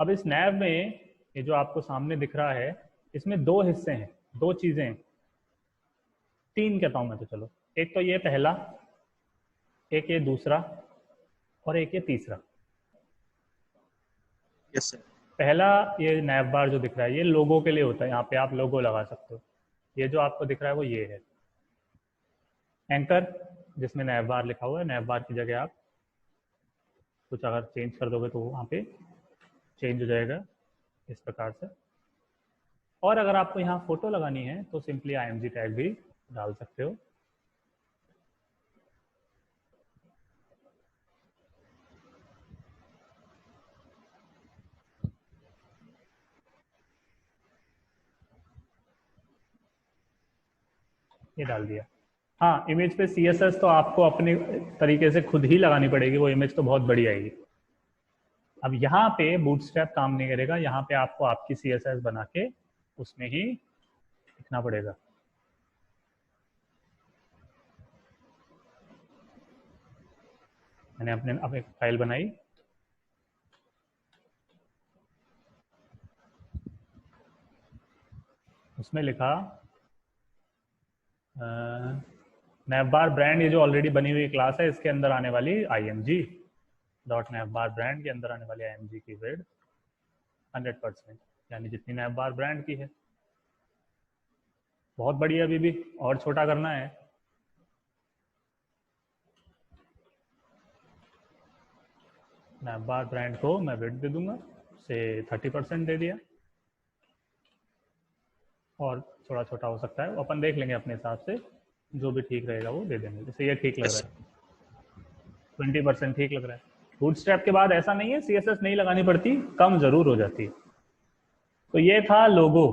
अब इस नैव में ये जो आपको सामने दिख रहा है, इसमें दो हिस्से हैं, दो चीजें हैं, तीन कहता हूं मैं तो, चलो। एक तो ये पहला, एक ये दूसरा, और एक ये तीसरा। Yes sir. पहला ये नैव बार जो दिख रहा है, ये लोगो के लिए होता है, यहाँ पे आप लोगो लगा सकते हो। ये जो आपको दिख रहा है वो ये है एंकर, जिसमें नैव बार लिखा हुआ है। नैव बार की जगह आप कुछ अगर चेंज कर दोगे तो वहाँ पे चेंज हो जाएगा इस प्रकार से। और अगर आपको यहाँ फोटो लगानी है तो सिंपली IMG टैग भी डाल सकते हो। ये डाल दिया। हाँ, इमेज पे CSS तो आपको अपने तरीके से खुद ही लगानी पड़ेगी, वो इमेज तो बहुत बड़ी आएगी। अब यहाँ पे बूटस्ट्रैप काम नहीं करेगा, यहाँ पे आपको आपकी CSS बना के उसमें ही लिखना पड़ेगा। मैंने अपने अब एक फाइल बनाई, उसमें लिखा नैवबार ब्रांड, ये जो ऑलरेडी बनी हुई क्लास है इसके अंदर आने वाली IMG डॉट नैवबार ब्रांड के अंदर आने वाली IMG की विड्थ 100%, यानी जितनी नैवबार ब्रांड की है। बहुत बड़ी है, अभी भी और छोटा करना है। नैवबार ब्रांड को मैं विड्थ दे दूंगा से 30% दे दिया, और थोड़ा छोटा हो सकता है, अपन देख लेंगे अपने हिसाब से, जो भी ठीक रहेगा वो दे देंगे। जैसे ये ठीक लग यस रहा सर। है, 20% ठीक लग रहा है। बूटस्ट्रैप के बाद ऐसा नहीं है CSS नहीं लगानी पड़ती, कम जरूर हो जाती है। तो ये था लोगो,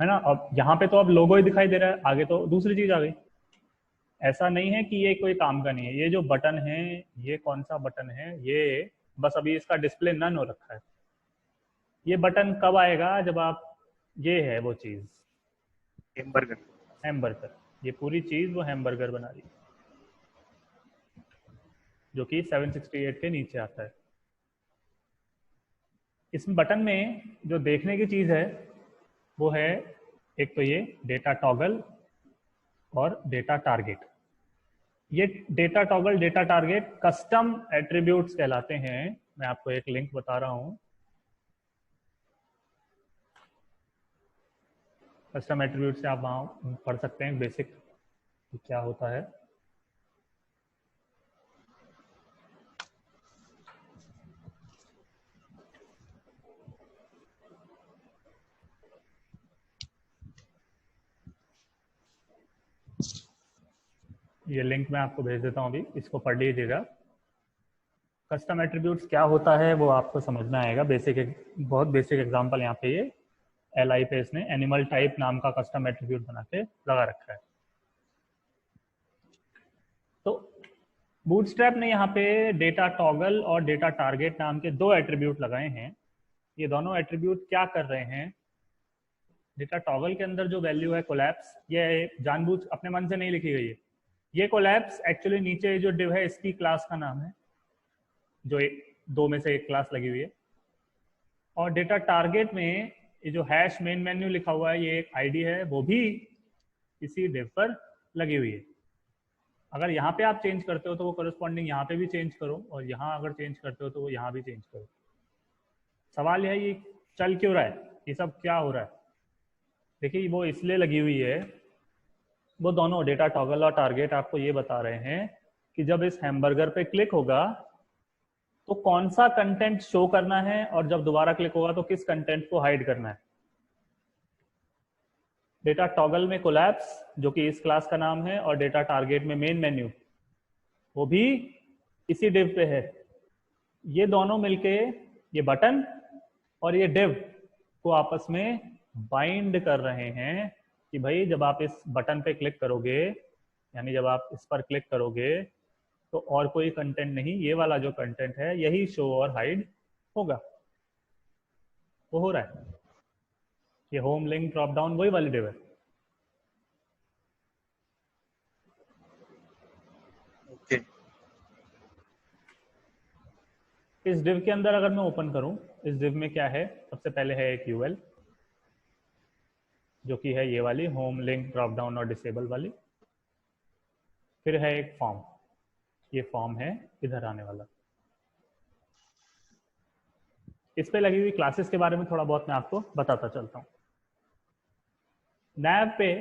है ना। अब यहाँ पे तो अब लोगो ही दिखाई दे रहा है, आगे तो दूसरी चीज आ गई। ऐसा नहीं है कि ये कोई काम का नहीं है। ये जो बटन है, ये कौन सा बटन है, ये बस अभी इसका डिस्प्ले नन हो रखा है। ये बटन कब आएगा, जब आप, ये है वो चीज, हैमबर्गर। हैमबर्गर। ये पूरी चीज वो हैमबर्गर बना रही है, जो कि 768 के नीचे आता है। इस बटन में जो देखने की चीज है वो है, एक तो ये डेटा टॉगल और डेटा टारगेट। ये data toggle, data target custom attributes कहलाते हैं। मैं आपको एक लिंक बता रहा हूं, कस्टम एट्रीब्यूट से आप वहां पढ़ सकते हैं बेसिक क्या होता है। ये लिंक मैं आपको भेज देता हूं अभी, इसको पढ़ लीजिएगा। कस्टम एट्रीब्यूट्स क्या होता है वो आपको समझ में आएगा। बेसिक, बहुत बेसिक एग्जांपल यहाँ पे ये LI पे इसने एनिमल टाइप नाम का कस्टम एट्रीब्यूट बना के लगा रखा है। तो बूटस्ट्रैप ने यहाँ पे डेटा टॉगल और डेटा टारगेट नाम के दो एट्रीब्यूट लगाए हैं। ये दोनों एट्रीब्यूट क्या कर रहे हैं, डेटा टॉगल के अंदर जो वैल्यू है कोलैप्स, ये जानबूझ अपने मन से नहीं लिखी गई है। ये कोलैप्स एक्चुअली नीचे जो डिव है इसकी क्लास का नाम है, जो दो में से एक क्लास लगी हुई है। और डेटा टारगेट में ये जो हैश मेन मेन्यू लिखा हुआ है, ये एक आईडी है, वो भी इसी डिव पर लगी हुई है। अगर यहाँ पे आप चेंज करते हो तो वो करस्पॉन्डिंग यहाँ पे भी चेंज करो, और यहाँ अगर चेंज करते हो तो वो यहाँ भी चेंज करो। सवाल यह है ये चल क्यों रहा है, ये सब क्या हो रहा है। देखिए वो इसलिए लगी हुई है, वो दोनों डेटा टॉगल और टारगेट आपको ये बता रहे हैं कि जब इस हैमबर्गर पे क्लिक होगा तो कौन सा कंटेंट शो करना है, और जब दोबारा क्लिक होगा तो किस कंटेंट को हाइड करना है। डेटा टॉगल में कोलैप्स, जो कि इस क्लास का नाम है, और डेटा टारगेट में मेन मेन्यू, वो भी इसी डिव पे है। ये दोनों मिलके, ये बटन और ये डिव को आपस में बाइंड कर रहे हैं कि भाई जब आप इस बटन पे क्लिक करोगे, यानी जब आप इस पर क्लिक करोगे तो और कोई कंटेंट नहीं, ये वाला जो कंटेंट है यही शो और हाइड होगा। वो हो रहा है, ये होम लिंक ड्रॉप डाउन वही वाली डिव है। ओके। इस div के अंदर अगर मैं ओपन करूं, इस div में क्या है, सबसे पहले है एक UL जो कि है ये वाली होम लिंक ड्रॉप डाउन और डिसेबल वाली, फिर है एक फॉर्म, ये फॉर्म है इधर आने वाला। इस पे लगी हुई क्लासेस के बारे में थोड़ा बहुत मैं आपको बताता चलता हूँ। नैव पे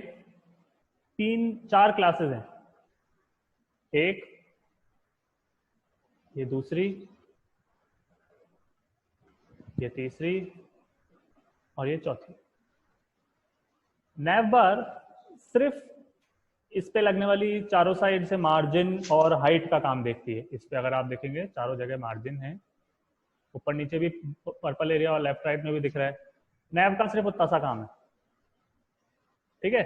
3-4 क्लासेस हैं, एक, ये दूसरी, ये तीसरी और ये चौथी। नैव बार सिर्फ इस पे लगने वाली चारों साइड से मार्जिन और हाइट का काम देखती है। इस पे अगर आप देखेंगे चारों जगह मार्जिन है, ऊपर नीचे भी पर्पल एरिया और लेफ्ट राइट में भी दिख रहा है। नैव का सिर्फ उतना सा काम है, ठीक है।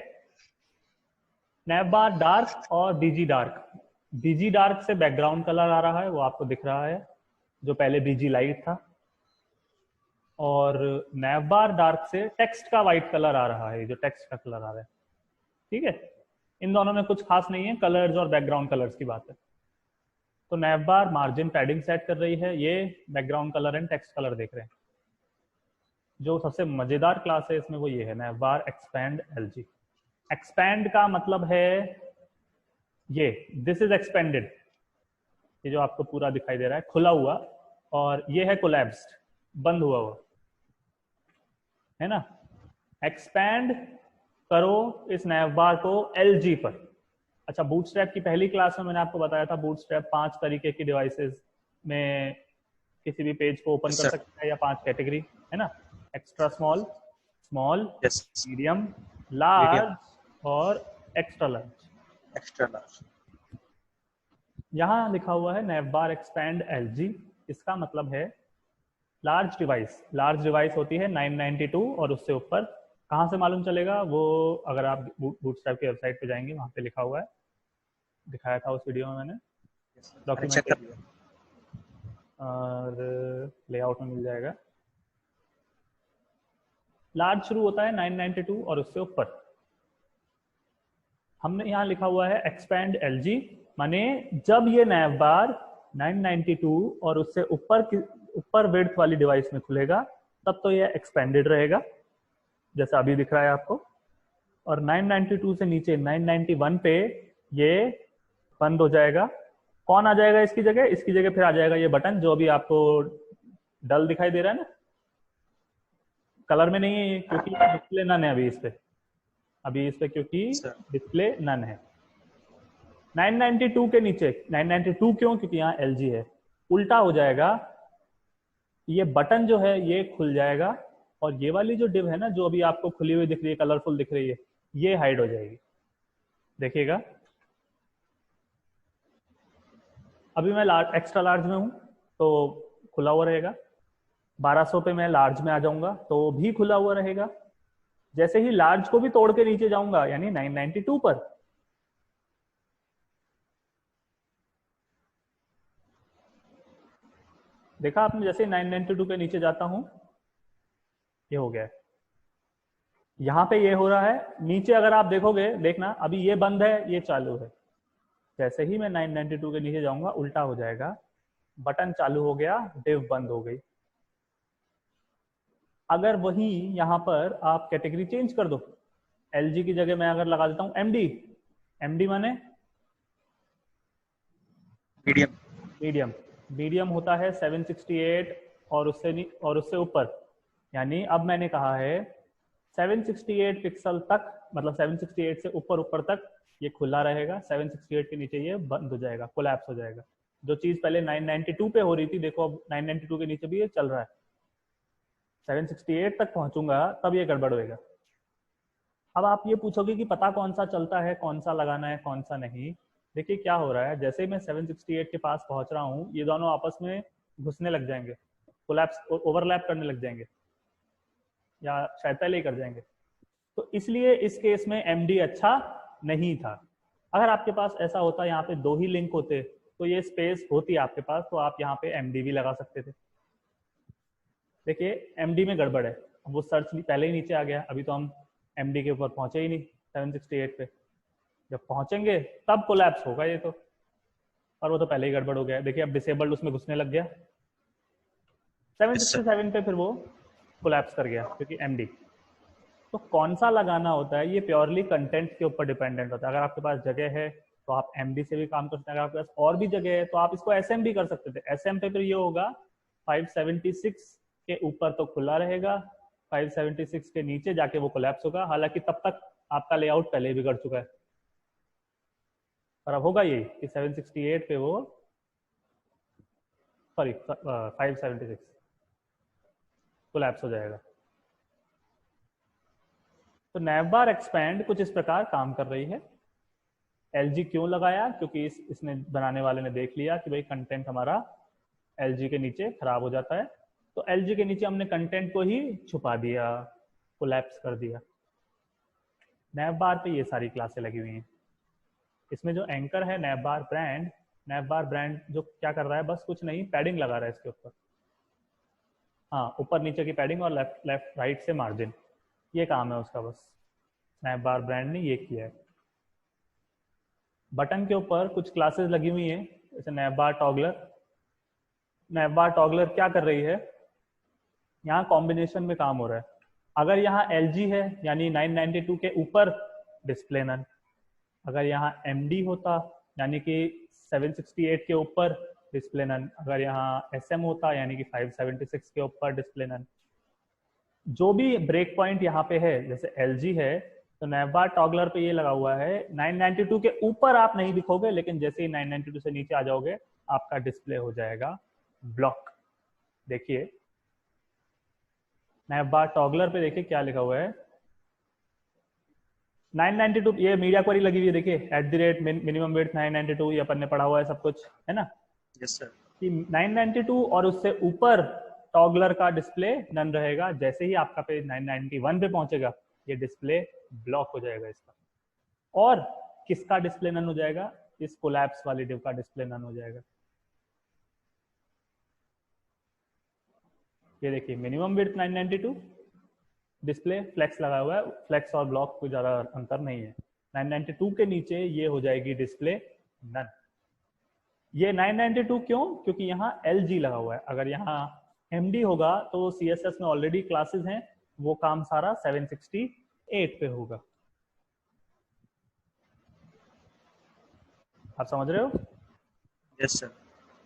नैव बार डार्क और बीजी डार्क, बीजी डार्क से बैकग्राउंड कलर आ रहा है, वो आपको दिख रहा है, जो पहले बीजी लाइट था। और नैव बार डार्क से टेक्स्ट का वाइट कलर आ रहा है, जो टेक्स्ट का कलर आ रहा है, ठीक है। इन दोनों में कुछ खास नहीं है, कलर्स और बैकग्राउंड कलर्स की बात है। तो नैव बार मार्जिन पैडिंग सेट कर रही है, ये background colour and text colour देख रहे हैं। जो सबसे मजेदार क्लास है इसमें वो ये है, नैव बार एक्सपैंड LG। एक्सपैंड का मतलब है ये, दिस इज एक्सपेंडेड, ये जो आपको पूरा दिखाई दे रहा है खुला हुआ, और ये है कोलैप्स्ड, बंद हुआ हुआ, है ना। एक्सपैंड करो इस नैव बार को LG पर। अच्छा, बूटस्ट्रैप की पहली क्लास में मैंने आपको बताया था बूटस्ट्रैप 5 तरीके की डिवाइसेस में किसी भी पेज को ओपन कर सकता है, या 5 कैटेगरी, है ना। Extra small, small, medium, large और एक्स्ट्रा लार्ज। यहाँ लिखा हुआ है नैव बार एक्सपैंड LG, इसका मतलब है लार्ज डिवाइस। लार्ज डिवाइस होती है 992 और उससे ऊपर। कहाँ से मालूम चलेगा वो, अगर आप बूटस्ट्रैप की वेबसाइट पे जाएंगे वहां पे लिखा हुआ है, दिखाया था उस वीडियो में मैंने, डॉक्यूमेंट और लेआउट में मिल जाएगा। लार्ज शुरू होता है 992 और उससे ऊपर। हमने यहाँ लिखा हुआ है एक्सपैंड LG, माने जब ये नैव बार 992 और उससे ऊपर विड्थ वाली डिवाइस में खुलेगा तब तो ये एक्सपेंडेड रहेगा, जैसा अभी दिख रहा है आपको। और 992 से नीचे 991 पे ये बंद हो जाएगा। कौन आ जाएगा इसकी जगह? इसकी जगह फिर आ जाएगा ये बटन, जो अभी आपको डल दिखाई दे रहा है ना, कलर में नहीं है क्योंकि डिस्प्ले नन है अभी इस पे क्योंकि डिस्प्ले नन है। 992 के नीचे, 992 क्यों? क्योंकि यहाँ LG है, उल्टा हो जाएगा, ये बटन जो है ये खुल जाएगा और ये वाली जो डिव है ना, जो अभी आपको खुली हुई दिख रही है, कलरफुल दिख रही है, ये हाइड हो जाएगी। देखिएगा, अभी मैं एक्स्ट्रा लार्ज में हूं तो खुला हुआ रहेगा। 1200 पे मैं लार्ज में आ जाऊंगा तो भी खुला हुआ रहेगा। जैसे ही लार्ज को भी तोड़ के नीचे जाऊंगा, यानी 992 पर, देखा आपने, जैसे 992 के नीचे जाता हूं ये हो गया है। यहां पे ये हो रहा है, नीचे अगर आप देखोगे, देखना अभी ये बंद है, ये चालू है। जैसे ही मैं 992 के नीचे जाऊंगा उल्टा हो जाएगा, बटन चालू हो गया, डिव बंद हो गई। अगर वही यहां पर आप कैटेगरी चेंज कर दो, LG की जगह मैं अगर लगा देता हूं MD माने मीडियम। मीडियम होता है 768 और उससे ऊपर, यानी अब मैंने कहा है 768 पिक्सल तक, मतलब 768 से ऊपर तक ये खुला रहेगा, 768 के नीचे ये बंद हो जाएगा, कोलैप्स हो जाएगा। जो चीज पहले 992 पे हो रही थी, देखो अब 992 के नीचे भी ये चल रहा है, 768 तक पहुंचूंगा तब ये गड़बड़ होगा। अब आप ये पूछोगे कि पता कौन सा चलता है, कौन सा लगाना है, कौन सा नहीं। देखिए क्या हो रहा है, जैसे मैं 768 के पास पहुंच रहा हूँ, ये दोनों आपस में घुसने लग जाएंगे, कोलैप्स, ओवरलैप करने लग जाएंगे, या शायद पहले ही कर जाएंगे। तो इसलिए इस केस में MD अच्छा नहीं था। अगर आपके पास ऐसा होता, यहाँ पे 2 ही लिंक होते, तो ये स्पेस होती आपके पास, तो आप यहाँ पे MD भी लगा सकते थे। देखिए MD में गड़बड़ है, वो सर्च पहले ही नीचे आ गया, अभी तो हम MD के ऊपर पहुंचे ही नहीं 768 पे। जब पहुंचेंगे तब कोलैप्स होगा ये तो, और वो तो पहले ही गड़बड़ हो गया। देखिए अब डिसेबल्ड उसमें घुसने लग गया, 767 पे फिर वो कोलैप्स कर गया क्योंकि एमडी। तो कौन सा लगाना होता है ये प्योरली कंटेंट के ऊपर डिपेंडेंट होता है। अगर आपके पास जगह है तो आप एमडी से भी काम कर सकते हैं, अगर आपके पास और भी जगह है तो आप इसको एसएम भी कर सकते थे। एसएम पे फिर ये होगा 576 के ऊपर तो खुला रहेगा, 576 के नीचे जाके वो कोलैप्स होगा। हालांकि तब तक आपका लेआउट पहले ही बिगड़ चुका है, और अब होगा ये कि 768 पे वो सॉरी 576 कोलैप्स हो जाएगा। तो नैवबार एक्सपैंड कुछ इस प्रकार काम कर रही है। एलजी क्यों लगाया? क्योंकि इसने बनाने वाले ने देख लिया कि भाई कंटेंट हमारा एलजी के नीचे खराब हो जाता है, तो एलजी के नीचे हमने कंटेंट को ही छुपा दिया, कोलैप्स कर दिया। नैवबार पे ये सारी क्लासें लगी हुई हैं। इसमें जो एंकर है नैवबार ब्रांड जो क्या कर रहा है, बस कुछ नहीं, पैडिंग लगा रहा है इसके ऊपर। हाँ, ऊपर नीचे की पैडिंग और लेफ्ट राइट से मार्जिन, ये काम है उसका। बस नैवबार ब्रांड ने ये किया है। बटन के ऊपर कुछ क्लासेस लगी हुई हैं, जैसे नैवबार टॉगलर। नैवबार टॉगलर क्या कर रही है, यहाँ कॉम्बिनेशन में काम हो रहा है। अगर यहाँ LG है यानी 992 के ऊपर डिस्प्ले नन, अगर यहाँ MD होता यानी कि 768 के ऊपर डिस्प्ले नन, अगर यहाँ SM होता यानी कि 576 के ऊपर डिस्प्ले नन। जो भी ब्रेक पॉइंट यहाँ पे है, जैसे LG है तो नैवबार टॉगलर पे ये लगा हुआ है 992 के ऊपर आप नहीं दिखोगे, लेकिन जैसे ही 992 से नीचे आ जाओगे आपका डिस्प्ले हो जाएगा ब्लॉक। देखिए नैवबार टॉगलर पे देखिए क्या लिखा हुआ है, 992, ये मीडिया क्वेरी लगी हुई है, देखिए @ मिनिमम विड्थ 992, ये अपन ने पढ़ा हुआ है सब कुछ, है ना। Yes sir. कि 992 और उससे ऊपर टॉगलर का डिस्प्ले नन रहेगा। जैसे ही आपका पेज 991 पे पहुंचेगा ये डिस्प्ले ब्लॉक हो जाएगा इसका। और किसका डिस्प्ले नन हो जाएगा? इस कोलैप्स वाली डिव का डिस्प्ले नन हो जाएगा। ये देखिए मिनिमम विड्थ 992, डिस्प्ले फ्लेक्स लगा हुआ है, फ्लेक्स और ब्लॉक कोई ज्यादा अंतर नहीं है। 992 के नीचे ये हो जाएगी डिस्प्ले नन। ये 992 क्यों? क्योंकि यहाँ LG लगा हुआ है। अगर यहाँ MD होगा तो CSS में ऑलरेडी क्लासेस हैं, वो काम सारा 768 पे होगा। आप समझ रहे हो? Yes sir.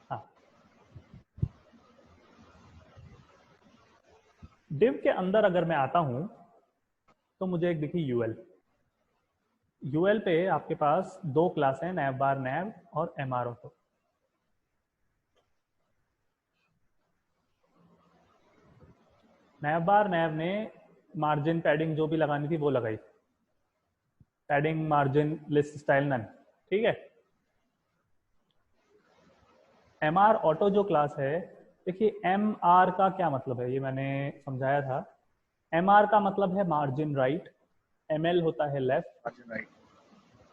हाँ, डिव के अंदर अगर मैं आता हूं तो मुझे एक देखिए यूएल पे आपके पास दो क्लास हैं, नैवबार नैव और MR ऑटो। नैवबार नैव ने मार्जिन पैडिंग जो भी लगानी थी वो लगाई, padding margin list style none, ठीक है। MR ऑटो जो क्लास है, देखिए MR का क्या मतलब है ये मैंने समझाया था। MR का मतलब है मार्जिन राइट, ML होता है लेफ्ट, राइट,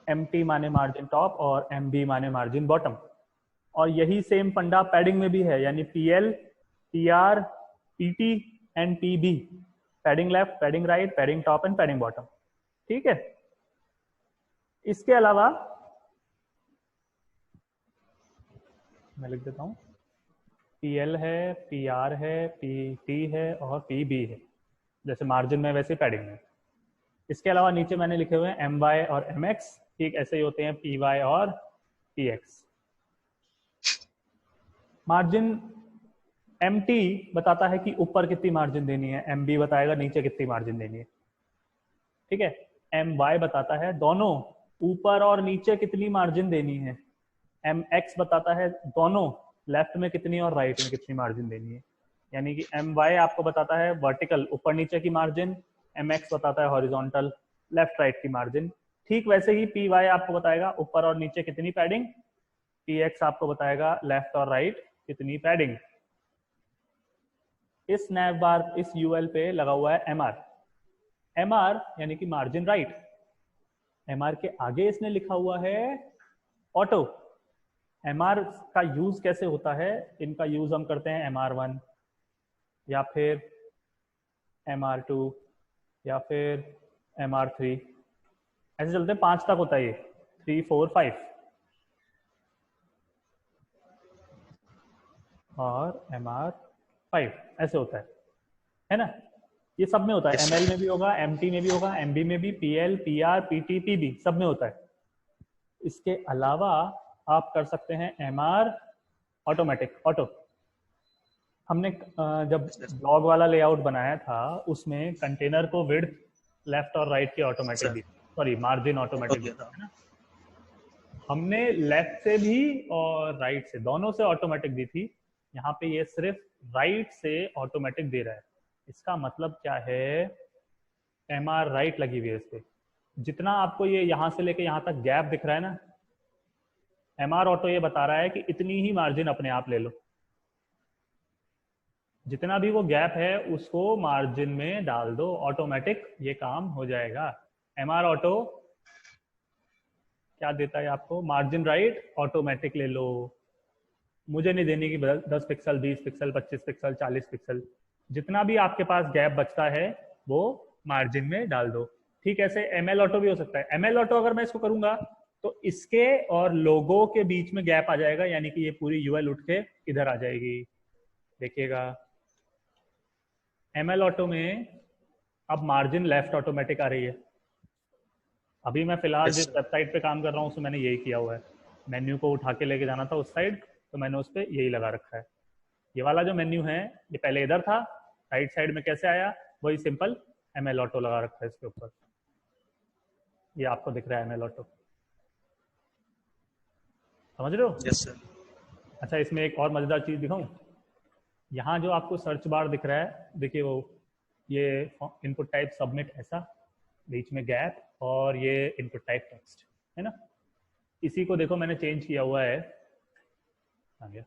MT माने मार्जिन टॉप और MB माने मार्जिन बॉटम। और यही सेम फंडा पैडिंग में भी है, यानी PL, PR, PT and PB, padding left, padding right, padding top and padding bottom, ठीक है। इसके अलावा मैं लिख देता हूं, PL है, PR है, PT है और PB है, जैसे मार्जिन में वैसे पैडिंग में। इसके अलावा नीचे मैंने लिखे हुए हैं MY और MX, ठीक ऐसे ही होते हैं PY और PX। मार्जिन MT बताता है कि ऊपर कितनी मार्जिन देनी है, MB बताएगा नीचे कितनी मार्जिन देनी है, ठीक है। MY बताता है दोनों ऊपर और नीचे कितनी मार्जिन देनी है। MX बताता है दोनों लेफ्ट में कितनी और राइट में कितनी मार्जिन देनी है। यानी कि MY आपको बताता है वर्टिकल ऊपर नीचे की मार्जिन, MX बताता है हॉरिजॉन्टल लेफ्ट राइट की मार्जिन। ठीक वैसे ही PY आपको बताएगा ऊपर और नीचे कितनी पैडिंग, PX आपको बताएगा लेफ्ट और राइट कितनी पैडिंग। इस नैव बार इस यूएल पे लगा हुआ है MR यानी कि मार्जिन राइट। MR के आगे इसने लिखा हुआ है ऑटो। MR का यूज कैसे होता है, इनका यूज हम करते हैं MR1 या फिर MR2 या फिर MR3, ऐसे चलते हैं 5 तक होता है ये, 3, 4, 5 और MR 5 ऐसे होता है ना। ये सब में होता है, Yes, एमएल sir. में भी होगा, एमटी में भी होगा, एमबी में भी, पीएल, पीआर, पीटी, पीबी सब में होता है। इसके अलावा आप कर सकते हैं एमआर ऑटोमेटिक ऑटो। हमने जब Yes, sir. ब्लॉग वाला लेआउट बनाया था उसमें कंटेनर को विड्थ लेफ्ट और राइट की ऑटोमेटिक Sir. दी, सॉरी मार्जिन ऑटो ऑटोमेटिक दी दिया था. है ना। हमने लेफ्ट से भी और राइट से दोनों से ऑटोमेटिक दी थी। यहाँ पे ये सिर्फ राइट से ऑटोमेटिक दे रहा है। इसका मतलब क्या है, एम आर राइट लगी हुई है इस पे। जितना आपको ये यहाँ से लेके यहाँ तक गैप दिख रहा है ना, एम आर ऑटो ये बता रहा है कि इतनी ही मार्जिन अपने आप ले लो। जितना भी वो गैप है उसको मार्जिन में डाल दो, ऑटोमेटिक ये काम हो जाएगा। एम आर ऑटो क्या देता है आपको, मार्जिन राइट ऑटोमेटिक ले लो। मुझे नहीं देनी कि 10 पिक्सल, 20 पिक्सल, 25 पिक्सल, 40 पिक्सल, जितना भी आपके पास गैप बचता है वो मार्जिन में डाल दो। ठीक ऐसे एम एल ऑटो भी हो सकता है। एम एल ऑटो अगर मैं इसको करूंगा तो इसके और लोगो के बीच में गैप आ जाएगा, यानी कि ये पूरी यूएल उठ के इधर आ जाएगी। देखिएगा एम एल ऑटो में अब मार्जिन लेफ्ट ऑटोमेटिक आ रही है। अभी मैं फिलहाल Yes, जिस sir. वेबसाइट पे काम कर रहा हूँ उसमें मैंने यही किया हुआ है। मेन्यू को उठा के लेके जाना था उस साइड, तो मैंने उस पर यही लगा रखा है। ये वाला जो मेन्यू है ये पहले इधर था, राइट साइड में कैसे आया, वही सिंपल एम एल ऑटो लगा रखा है इसके ऊपर। ये आपको दिख रहा है एम एल ऑटो, समझ रहे हो। Yes, sir. अच्छा इसमें एक और मजेदार चीज दिखाऊं, यहाँ जो आपको सर्च बार दिख रहा है, देखिए वो ये इनपुट टाइप सबमिट ऐसा, बीच में गैप, और ये इनपुट टाइप टेक्स्ट है ना। इसी को देखो मैंने चेंज किया हुआ है, आ गया।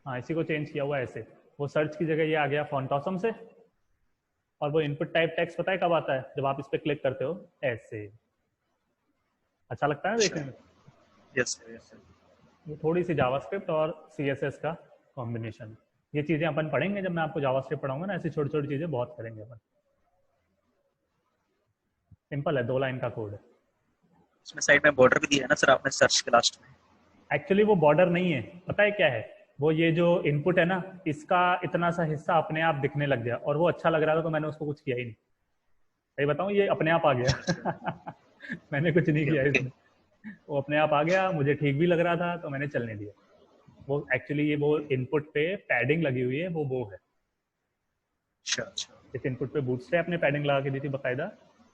हाँ इसी को चेंज किया हुआ है ऐसे, वो सर्च की जगह ये आ गया फॉन्ट ऑसम से, और वो इनपुट टाइप टेक्स्ट पता है कब आता है, जब आप इस पर क्लिक करते हो ऐसे। अच्छा लगता है ना देखने Sure. में। Yes, sir. Yes, sir. ये थोड़ी सी जावास्क्रिप्ट और सीएसएस का कॉम्बिनेशन। ये चीजें अपन पढ़ेंगे जब मैं आपको जावास्क्रिप्ट पढ़ाऊंगा ना, ऐसी छोटी छोटी चीजें बहुत करेंगे अपन। सिंपल है, 2 लाइन का कोड है। उसमें साइड में बॉर्डर भी दिया है ना सर आपने सर्च के लास्ट में. एक्चुअली वो बॉर्डर नहीं है, पता है क्या है, वो ये जो इनपुट है ना इसका इतना सा हिस्सा अपने आप दिखने लग गया, और वो अच्छा लग रहा था तो मैंने उसको कुछ किया ही नहीं। सही बताऊं, ये अपने आप आ गया। मैंने कुछ नहीं किया ओके. इसमें, वो अपने आप आ गया, मुझे ठीक भी लग रहा था तो मैंने चलने दिया। वो एक्चुअली ये वो इनपुट पे पैडिंग लगी हुई है, वो है। Sure, sure. इस इनपुट पे बूटस्ट्रैप ने पैडिंग लगा के दी थी बकायदा,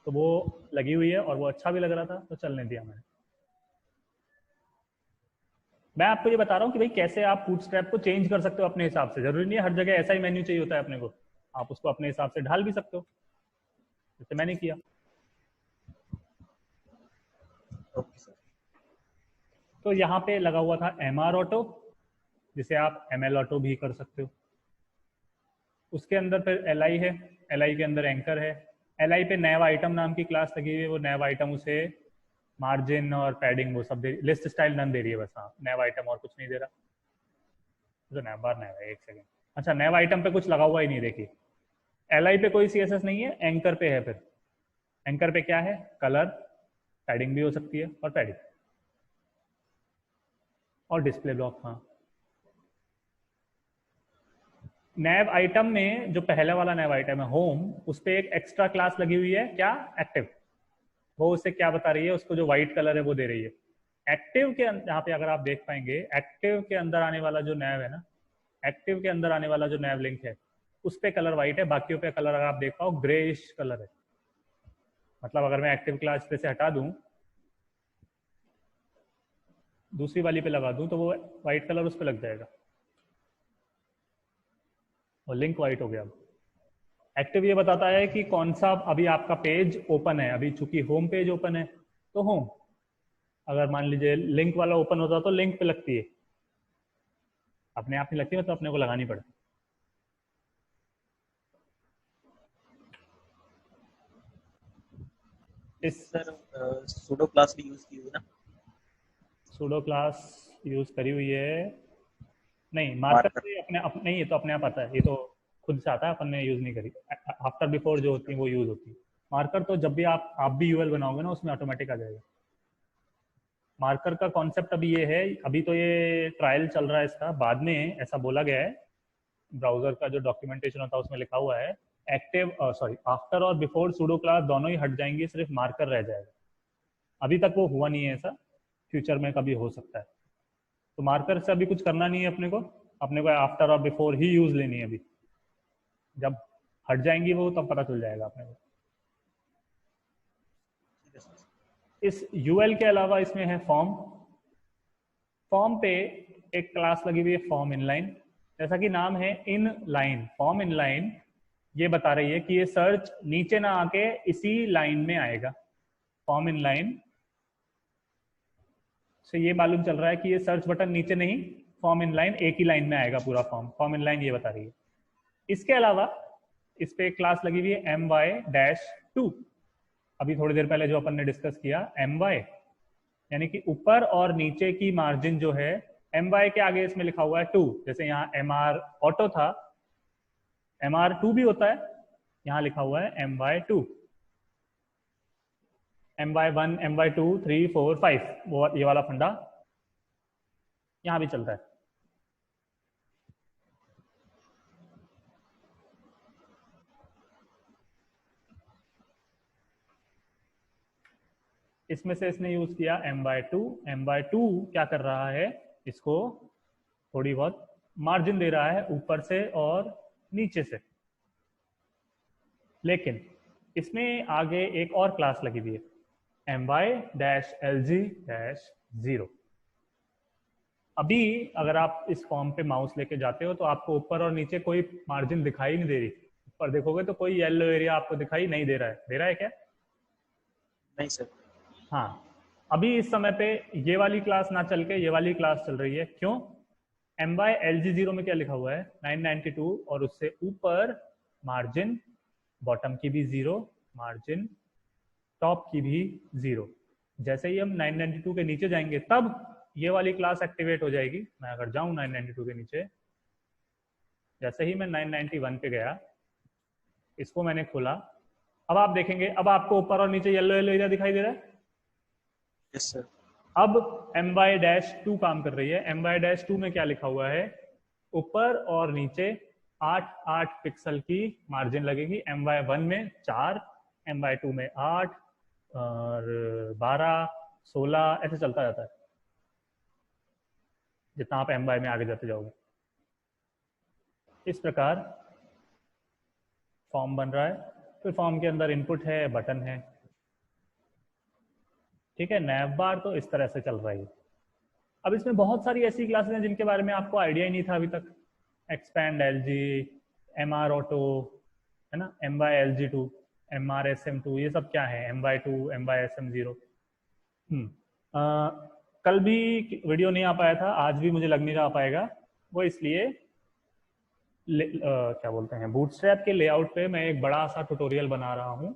तो वो लगी हुई है और वो अच्छा भी लग रहा था तो चलने दिया मैंने। मैं आपको ये बता रहा हूँ कि भाई कैसे आप बूटस्ट्रैप को चेंज कर सकते हो अपने हिसाब से। जरूरी नहीं है हर जगह ऐसा ही मेन्यू चाहिए होता है अपने को, आप उसको अपने हिसाब से ढाल भी सकते हो, जैसे मैंने किया। Okay, sir. तो यहाँ पे लगा हुआ था एम आर ऑटो, जिसे आप एम एल ऑटो भी कर सकते हो। उसके अंदर फिर एल आई है, एल आई के अंदर एंकर है। एल आई पे नैव आइटम नाम की क्लास लगी हुई है, वो नैव आइटम उसे मार्जिन और पैडिंग वो सब दे, लिस्ट स्टाइल नन दे रही है बस। हाँ नैव आइटम और कुछ नहीं दे रहा, तो नैव बार नैव है, एक सेकेंड। अच्छा नैव आइटम पे कुछ लगा हुआ ही नहीं, देखिए एल आई पे कोई सी एस एस नहीं है, एंकर पे है। फिर एंकर पे क्या है, कलर, पैडिंग भी हो सकती है, और पैडिंग और डिस्प्ले ब्लॉक। हाँ नैव आइटम में जो पहले वाला नैव आइटम है होम, उस पर एक एक्स्ट्रा क्लास लगी हुई है क्या, एक्टिव। वो उसे क्या बता रही है, उसको जो व्हाइट कलर है वो दे रही है। एक्टिव के यहाँ पे अगर आप देख पाएंगे, एक्टिव के अंदर आने वाला जो नैव है ना, एक्टिव के अंदर आने वाला जो नैव लिंक है उस पे कलर व्हाइट है, बाकियों पे कलर अगर आप देख पाओ ग्रेइश कलर है। मतलब अगर मैं एक्टिव क्लास पे से हटा दूं, दूसरी वाली पे लगा दूं, तो वो व्हाइट कलर उस पर लग जाएगा और लिंक व्हाइट हो गया। अब एक्टिव ये बताता है कि कौन सा अभी आपका पेज ओपन है। अभी चूंकि होम पेज ओपन है तो होम, अगर मान लीजिए लिंक वाला ओपन होता तो लिंक पे लगती है, अपने आप नहीं लगती, मतलब अपने को लगानी पड़ती। इस सर सूडो क्लास भी यूज की हुई ना. सूडो क्लास यूज करी हुई है नहीं, मार्कर मार्कर. से अपने नहीं, ये तो अपने आप आता है, ये तो खुद से आता है, अपन ने यूज नहीं करी। आफ्टर बिफोर जो होती है वो यूज होती है। मार्कर तो जब भी आप भी यूएल बनाओगे ना उसमें ऑटोमेटिक आ जाएगा। मार्कर का कॉन्सेप्ट अभी ये है, अभी तो ये ट्रायल चल रहा है इसका, बाद में ऐसा बोला गया है, ब्राउजर का जो डॉक्यूमेंटेशन होता है उसमें लिखा हुआ है एक्टिव सॉरी आफ्टर और बिफोर सूडो क्लास दोनों ही हट जाएंगे, सिर्फ मार्कर रह जाएगा। अभी तक वो हुआ नहीं है ऐसा, फ्यूचर में कभी हो सकता है। तो मार्कर से अभी कुछ करना नहीं है अपने को आफ्टर और बिफोर ही यूज लेनी है अभी, जब हट जाएंगी वो तब पता चल जाएगा अपने को। इस यूएल के अलावा इसमें है फॉर्म। फॉर्म पे एक क्लास लगी हुई है फॉर्म इनलाइन, जैसा कि नाम है इन लाइन, फॉर्म इनलाइन ये बता रही है कि ये सर्च नीचे ना आके इसी लाइन में आएगा। फॉर्म इनलाइन से ये मालूम चल रहा है कि ये सर्च बटन नीचे नहीं, फॉर्म इनलाइन एक ही लाइन में आएगा पूरा फॉर्म इनलाइन ये बता रही है। इसके अलावा इस पे एक क्लास लगी हुई है my-2, अभी थोड़ी देर पहले जो अपन ने डिस्कस किया my, यानी कि ऊपर और नीचे की मार्जिन जो है my के आगे इसमें लिखा हुआ है 2, जैसे यहाँ mr ऑटो था mr2 भी होता है, यहाँ लिखा हुआ है my2, my1 my2 3 4 5 वो ये वाला फंडा यहाँ भी चलता है। इसमें से इसने यूज किया m/2 क्या कर रहा है, इसको थोड़ी बहुत मार्जिन दे रहा है ऊपर से और नीचे से। लेकिन इसमें आगे एक और क्लास लगी हुई है my-lg-0। अभी अगर आप इस फॉर्म पे माउस लेके जाते हो तो आपको ऊपर और नीचे कोई मार्जिन दिखाई नहीं दे रही, ऊपर देखोगे तो कोई येलो एरिया आपको दिखाई नहीं दे रहा है क्या? नहीं सर। हाँ, अभी इस समय पे ये वाली क्लास ना चल के ये वाली क्लास चल रही है, क्यों? my-lg-0 में क्या लिखा हुआ है 992 और उससे ऊपर मार्जिन बॉटम की भी 0, मार्जिन टॉप की भी 0। जैसे ही हम 992 के नीचे जाएंगे तब ये वाली क्लास एक्टिवेट हो जाएगी। मैं अगर जाऊं 992 के नीचे, जैसे ही मैं 991 पे गया, इसको मैंने खोला, अब आप देखेंगे अब आपको ऊपर और नीचे येलो येलो एरिया दिखाई दे रहा है। Yes sir. अब my-2 काम कर रही है। my-2 में क्या लिखा हुआ है, ऊपर और नीचे 8-8 पिक्सल की मार्जिन लगेगी। my1 में 4, my2 में 8 और 12 16 ऐसे चलता जाता है जितना आप my में आगे जाते जाओगे। इस प्रकार फॉर्म बन रहा है, फिर फॉर्म के अंदर इनपुट है, बटन है, ठीक है। नैव बार तो इस तरह से चल रही है। अब इसमें बहुत सारी ऐसी क्लासेस हैं जिनके बारे में आपको आइडिया ही नहीं था अभी तक। एक्सपैंड LG, MR ऑटो, है ना, my-lg2, MRSM2, ये सब क्या है, my2, my-SM0। कल भी वीडियो नहीं आ पाया था, आज भी मुझे लग नहीं रहा पाएगा, वो इसलिए क्या बोलते हैं, बूटस्ट्रैप के लेआउट पे मैं एक बड़ा सा ट्यूटोरियल बना रहा हूँ।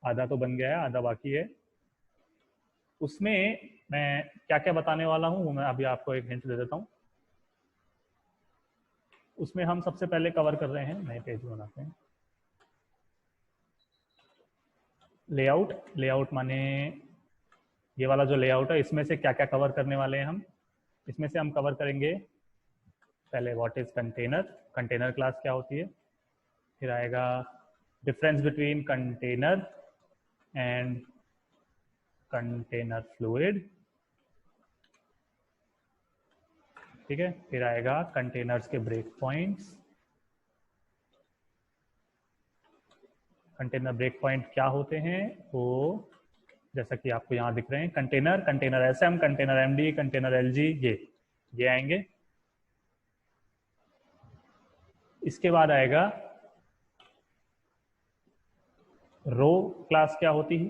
आधा तो बन गया है, आधा बाकी है। उसमें मैं क्या क्या बताने वाला हूँ वो मैं अभी आपको एक हिंट दे देता हूँ। उसमें हम सबसे पहले कवर कर रहे हैं, नए पेज बनाते हैं, लेआउट माने ये वाला जो लेआउट है, इसमें से क्या क्या कवर करने वाले हैं हम। इसमें से हम कवर करेंगे पहले what is container, container class क्या होती है, फिर आएगा difference between container and container fluid, ठीक है। फिर आएगा कंटेनर्स के break points, container break point क्या होते हैं वो जैसा कि आपको यहाँ दिख रहे हैं, container SM, container MD, container LG, ये आएंगे। इसके बाद आएगा रो क्लास क्या होती है,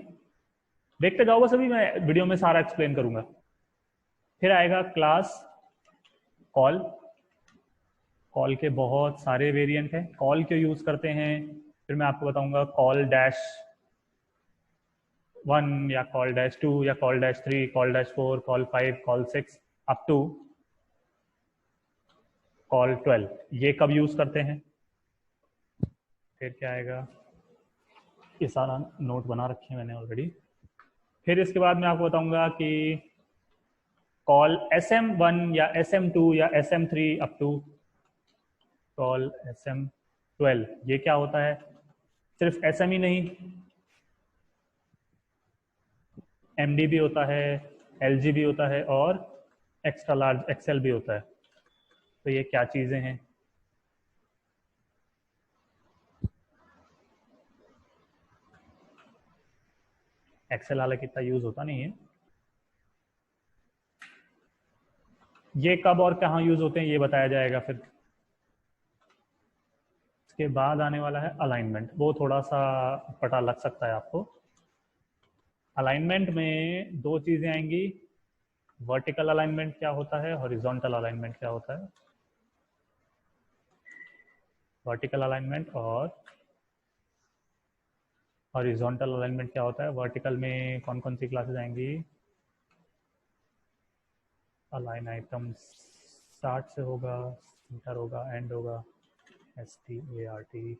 देखते जाओ बस, अभी मैं वीडियो में सारा एक्सप्लेन करूंगा। फिर आएगा क्लास कॉल के बहुत सारे वेरिएंट हैं, कॉल क्यों यूज करते हैं फिर मैं आपको बताऊंगा। call-1 या call-2 या call-3, call-4, call-5, call-6 up to call-12, ये कब यूज करते हैं। फिर क्या आएगा, ये सारा नोट बना रखे हैं मैंने ऑलरेडी। फिर इसके बाद मैं आपको बताऊंगा कि कॉल SM1 या SM2 या SM3 up to call SM12। ये क्या होता है? सिर्फ SM ही नहीं, MD भी होता है, LG भी होता है और एक्स्ट्रा लार्ज XL भी होता है। तो ये क्या चीजें हैं? एक्सेल हालांकि इतना यूज होता नहीं है। ये कब और कहाँ यूज होते हैं ये बताया जाएगा। फिर इसके बाद आने वाला है अलाइनमेंट, वो थोड़ा सा पता लग सकता है आपको। अलाइनमेंट में दो चीजें आएंगी, वर्टिकल अलाइनमेंट क्या होता है, हॉरिजॉन्टल अलाइनमेंट क्या होता है। वर्टिकल अलाइनमेंट और हॉरिजॉन्टल अलाइनमेंट क्या होता है। वर्टिकल में कौन कौन सी क्लासेस आएंगी? अलाइन आइटम स्टार्ट से होगा, सेंटर होगा, एंड होगा, START।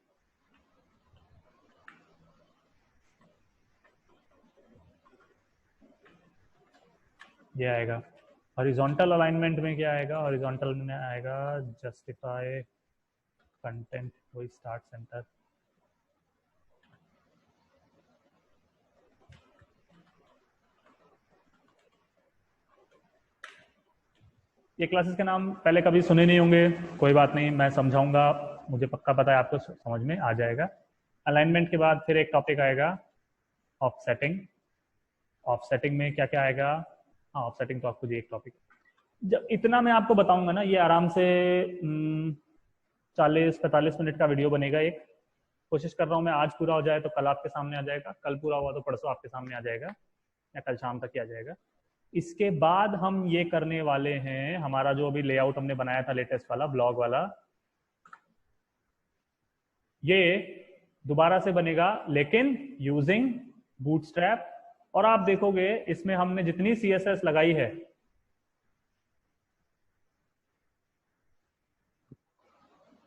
ये आएगा। हॉरिजॉन्टल अलाइनमेंट में क्या आएगा? हॉरिजॉन्टल में आएगा जस्टिफाई कंटेंट, वही स्टार्ट सेंटर। ये क्लासेस के नाम पहले कभी सुने नहीं होंगे, कोई बात नहीं, मैं समझाऊंगा, मुझे पक्का पता है आपको समझ में आ जाएगा। अलाइनमेंट के बाद फिर एक टॉपिक आएगा ऑफसेटिंग। ऑफसेटिंग में क्या क्या आएगा? हाँ, ऑफसेटिंग तो आपको एक टॉपिक, जब इतना मैं आपको बताऊंगा ना, ये आराम से 40-45 मिनट का वीडियो बनेगा। एक कोशिश कर रहा हूँ मैं आज पूरा हो जाए तो कल आपके सामने आ जाएगा, कल पूरा हुआ तो परसों आपके सामने आ जाएगा, या कल शाम तक ही आ जाएगा। इसके बाद हम ये करने वाले हैं, हमारा जो अभी लेआउट हमने बनाया था लेटेस्ट वाला ब्लॉग वाला, ये दोबारा से बनेगा लेकिन यूजिंग बूटस्ट्रैप। और आप देखोगे इसमें हमने जितनी CSS लगाई है,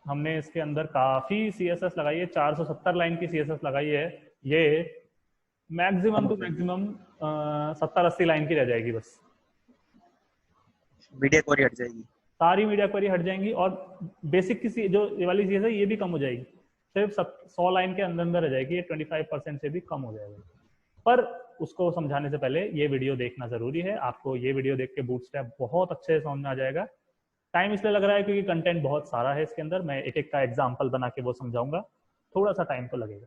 हमने इसके अंदर काफी CSS लगाई है, 470 लाइन की CSS लगाई है। ये मैक्सिमम टू मैक्सिमम 70-80 लाइन की रह जाएगी बस। मीडिया क्वेरी हट जाएगी, सारी मीडिया क्वेरी हट जाएंगी और बेसिक की जो ये वाली चीज है ये भी कम हो जाएगी, सिर्फ 100 लाइन के अंदर अंदर रह जाएगी। ये 25% से भी कम हो जाएगा। पर उसको समझाने से पहले ये वीडियो देखना जरूरी है। आपको ये वीडियो देख के बूटस्ट्रैप बहुत अच्छे से समझ में आ जाएगा। टाइम इसलिए लग रहा है क्योंकि कंटेंट बहुत सारा है इसके अंदर, मैं एक एक का एग्जाम्पल बना के वो समझाऊंगा, थोड़ा सा टाइम तो लगेगा।